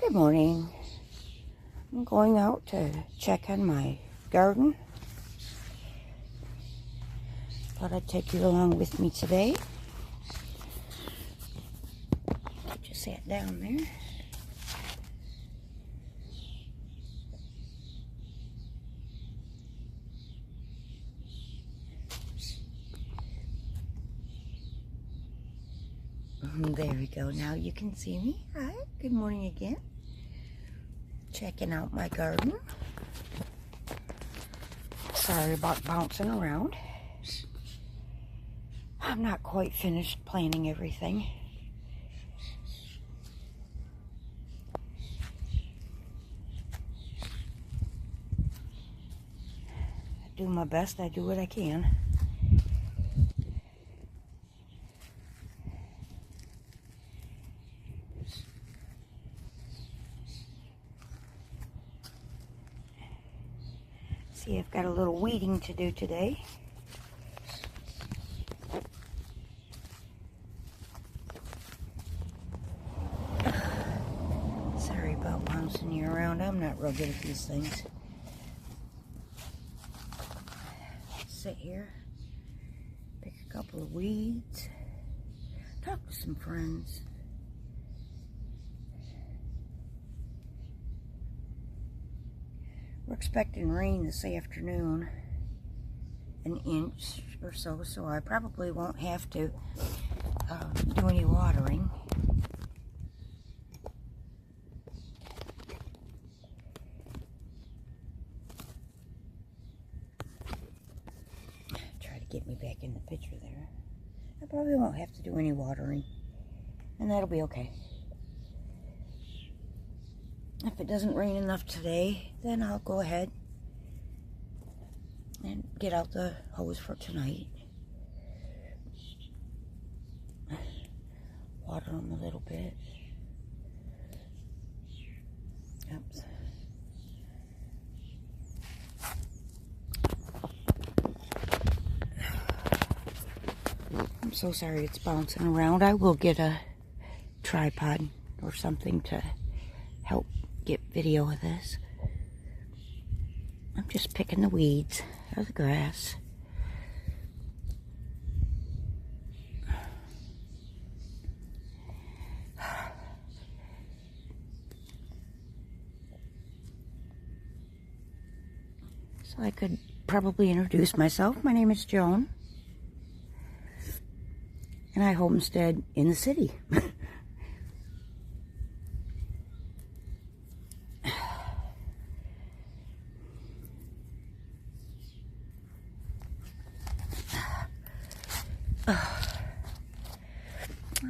Good morning. I'm going out to check on my garden. Thought I'd take you along with me today. I just sat down there. There we go. Now you can see me. Hi. Good morning again. Checking out my garden. Sorry about bouncing around. I'm not quite finished planting everything. I do my best. I do what I can. See, I've got a little weeding to do today. Sorry about bouncing you around. I'm not real good at these things. Sit here, pick a couple of weeds, talk to some friends. We're expecting rain this afternoon, an inch or so, so I probably won't have to do any watering. Try to get me back in the picture there. I probably won't have to do any watering, and that'll be okay. If it doesn't rain enough today, then I'll go ahead and get out the hose for tonight. Water them a little bit. Oops. I'm so sorry it's bouncing around. I will get a tripod or something to help get video of this. I'm just picking the weeds out of the grass. So I could probably introduce myself. My name is Joan, and I homestead in the city.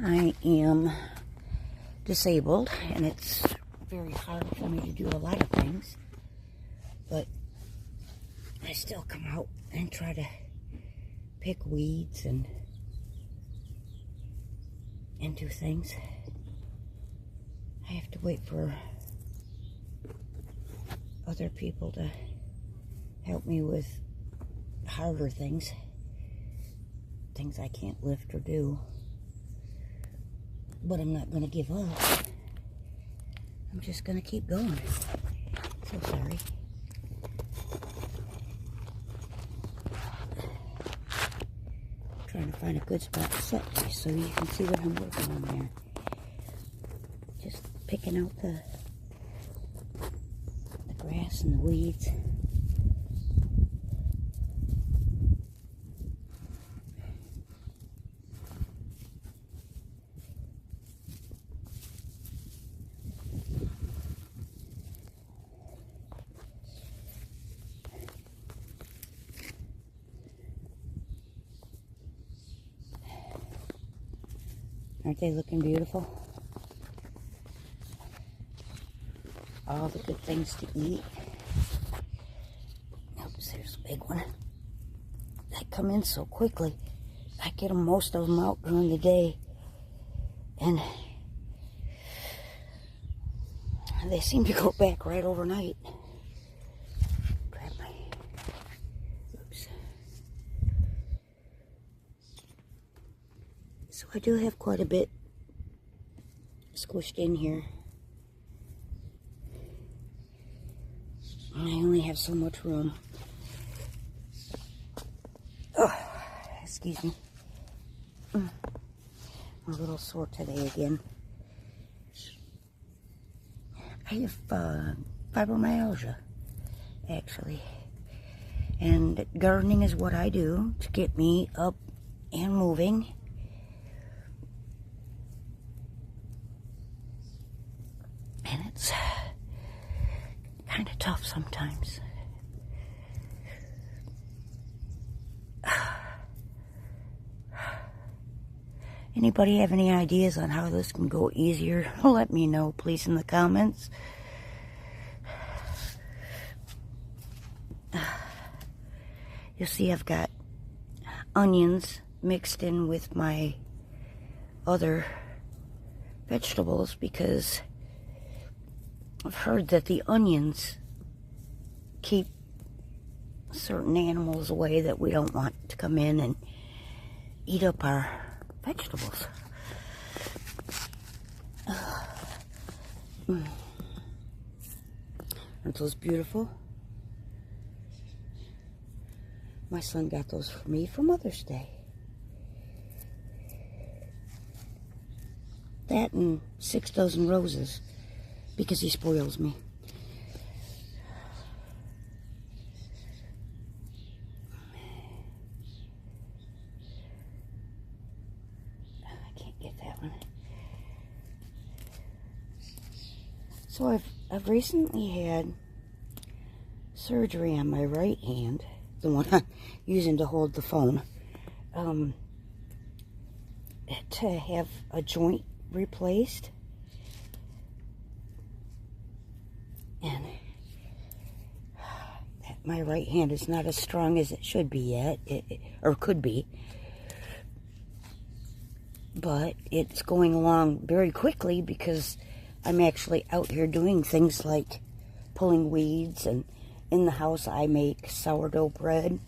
I am disabled, and it's very hard for me to do a lot of things, but I still come out and try to pick weeds and do things. I have to wait for other people to help me with harder things I can't lift or do. But I'm not going to give up. I'm just going to keep going. So sorry. I'm trying to find a good spot to set this so you can see what I'm working on there. Just picking out the grass and the weeds. Aren't they looking beautiful? All the good things to eat. Oops, there's a big one. They come in so quickly. I get most of them out during the day. And they seem to go back right overnight. Grab my... Oops. So I do have quite a bit squished in here. only have so much room. Oh, excuse me. I'm a little sore today again. I have fibromyalgia, actually. And gardening is what I do to get me up and moving. And it's kind of tough sometimes. Anybody have any ideas on how this can go easier? Let me know, please, in the comments. You'll see I've got onions mixed in with my other vegetables because I've heard that the onions keep certain animals away that we don't want to come in and eat up our vegetables. Aren't those beautiful? My son got those for me for Mother's Day. That and 6 dozen roses because he spoils me. I can't get that one. So I've recently had surgery on my right hand, the one I'm using to hold the phone, to have a joint replaced. And my right hand is not as strong as it should be yet, or could be. But it's going along very quickly because I'm actually out here doing things like pulling weeds, and in the house I make sourdough bread.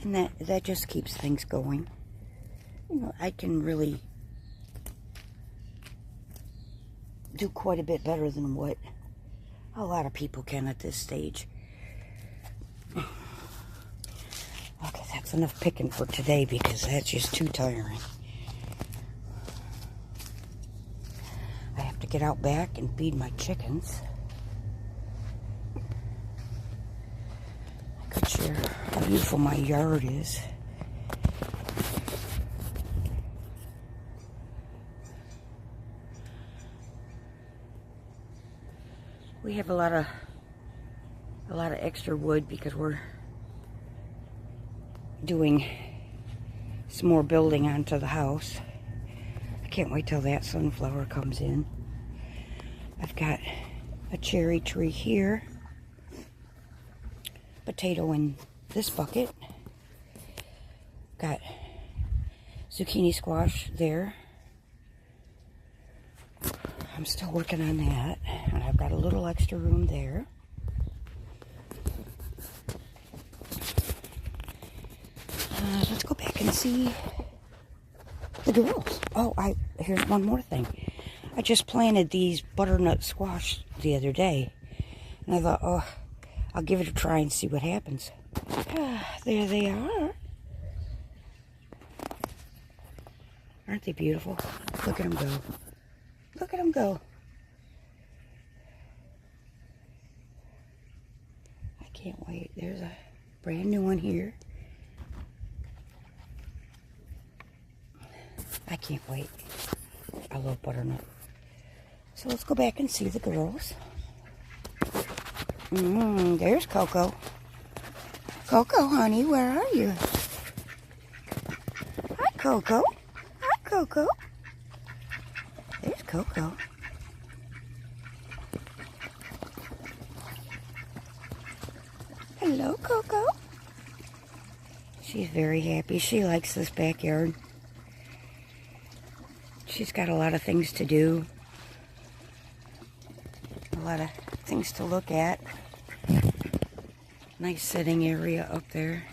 And that just keeps things going. You know, I can really do quite a bit better than what a lot of people can at this stage. Okay, that's enough picking for today because that's just too tiring. I have to get out back and feed my chickens. I could share how beautiful my yard is. We have a lot of extra wood because we're doing some more building onto the house. I can't wait till that sunflower comes in. I've got a cherry tree here, potato in this bucket, got zucchini squash there. I'm still working on that, and I've got a little extra room there. Let's go back and see the girls. Oh, here's one more thing. I just planted these butternut squash the other day, and I thought, oh, I'll give it a try and see what happens. There they are. Aren't they beautiful? Look at them go. Look at them go. I can't wait. There's a brand new one here. I can't wait. I love butternut. So let's go back and see the girls. There's Coco. Coco, honey, where are you? Hi, Coco. Hi, Coco. There's Coco. Hello, Coco. She's very happy. She likes this backyard. She's got a lot of things to do. A lot of things to look at. Nice sitting area up there.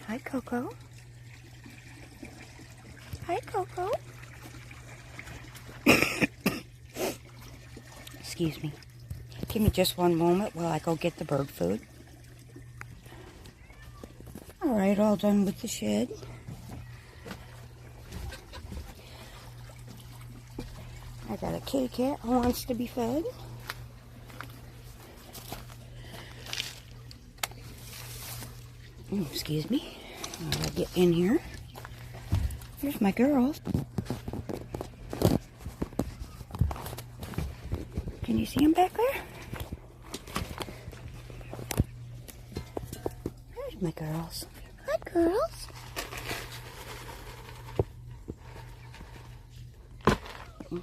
Hi, Coco. Hi, Coco. Excuse me. Give me just one moment while I go get the bird food. Alright, all done with the shed. I got a kitty cat who wants to be fed. Excuse me. I'll get in here. Here's my girls. Can you see them back there? There's my girls. Hi, girls.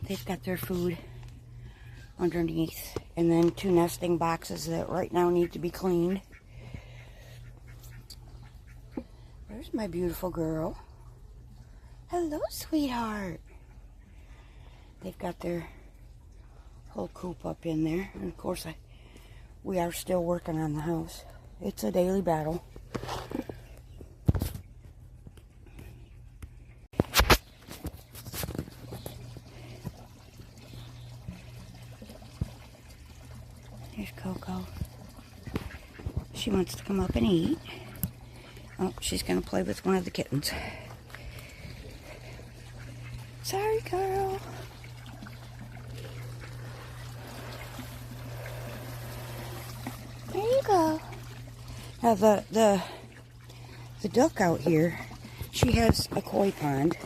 They've got their food underneath. And then 2 nesting boxes that right now need to be cleaned. There's my beautiful girl. Hello, sweetheart. They've got their whole coop up in there. And of course, we are still working on the house. It's a daily battle. Here's Coco. She wants to come up and eat. Oh, she's going to play with one of the kittens. Sorry, girl. There you go. Now, the duck out here, she has a koi pond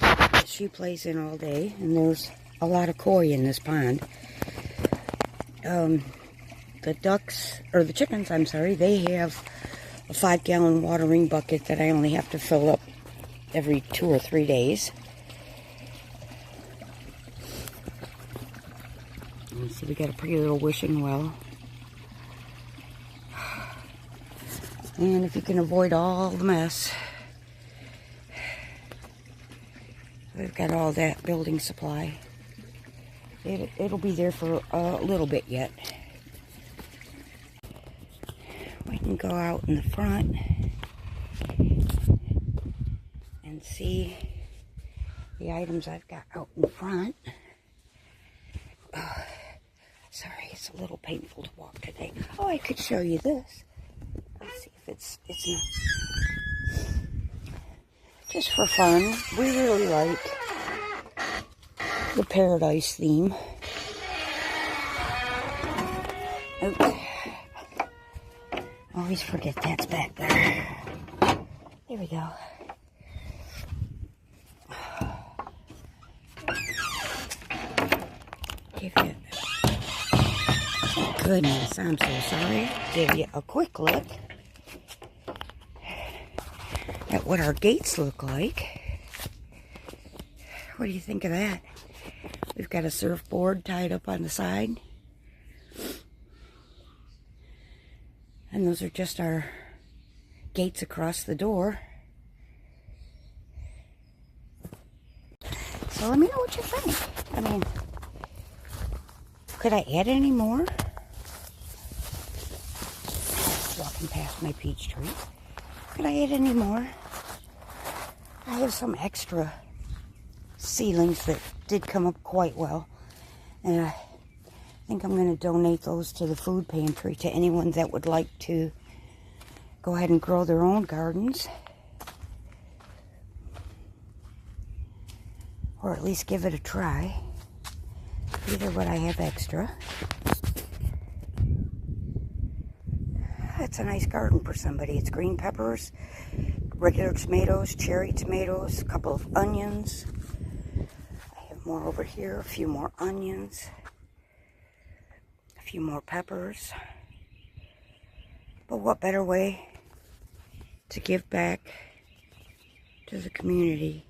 that she plays in all day, and there's a lot of koi in this pond. The ducks, or the chickens, I'm sorry, they have a 5-gallon watering bucket that I only have to fill up every 2 or 3 days. You see, we got a pretty little wishing well. And if you can avoid all the mess, we've got all that building supply. It'll be there for a little bit yet. We can go out in the front and see the items I've got out in front. Sorry, it's a little painful to walk today. Oh, I could show you this. Let's see if it's not. Just for fun, we really like the paradise theme. Okay. Always forget that's back there. There we go. Give you, goodness, I'm so sorry. Give you a quick look at what our gates look like. What do you think of that? We've got a surfboard tied up on the side. And those are just our gates across the door. So let me know what you think. I mean, could I add any more? Walking past my peach tree. Could I add any more? I have some extra ceilings that did come up quite well. And I think I'm going to donate those to the food pantry to anyone that would like to go ahead and grow their own gardens. Or at least give it a try. Either what I have extra. That's a nice garden for somebody. It's green peppers, regular tomatoes, cherry tomatoes, a couple of onions. I have more over here, a few more onions, a few more peppers. But what better way to give back to the community?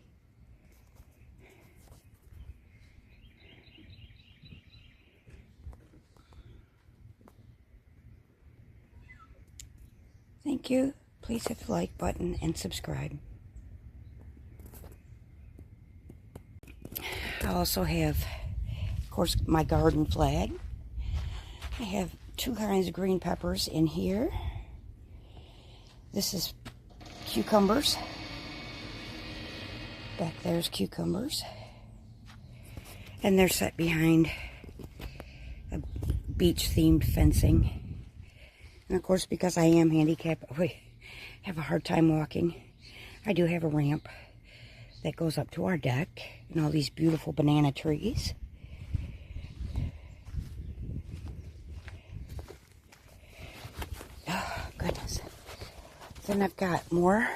Thank you. Please hit the like button and subscribe. I also have, of course, my garden flag. I have 2 kinds of green peppers in here. This is cucumbers. Back there's cucumbers. And they're set behind a beach-themed fencing. And of course, because I am handicapped, I have a hard time walking. I do have a ramp that goes up to our deck and all these beautiful banana trees. Oh, goodness. Then I've got more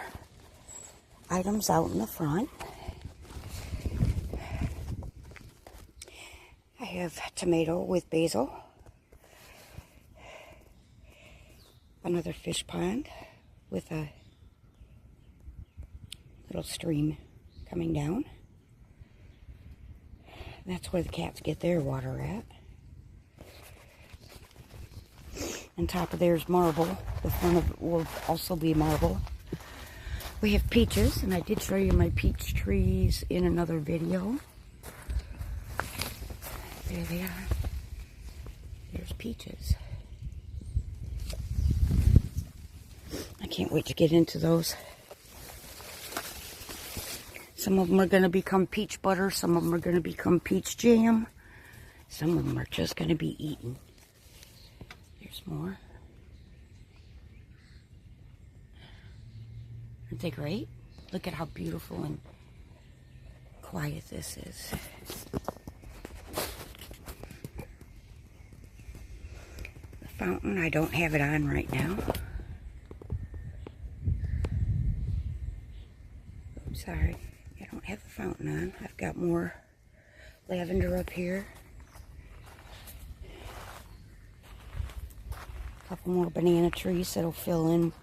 items out in the front. I have tomato with basil. Another fish pond with a little stream coming down. That's where the cats get their water at. On top of there's marble. The front of it will also be marble. We have peaches, and I did show you my peach trees in another video. There they are. There's peaches. I can't wait to get into those. Some of them are going to become peach butter. Some of them are going to become peach jam. Some of them are just going to be eaten. There's more. Aren't they great? Look at how beautiful and quiet this is. The fountain, I don't have it on right now. Oops, sorry. I don't have the fountain on. I've got more lavender up here. A couple more banana trees that'll fill in.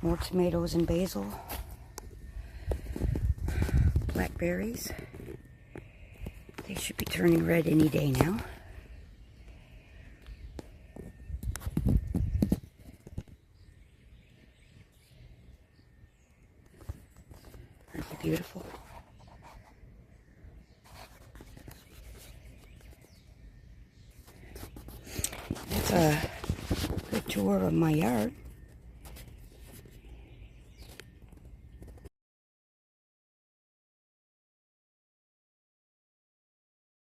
More tomatoes and basil. Blackberries. They should be turning red any day now. Aren't they beautiful? That's a good tour of my yard.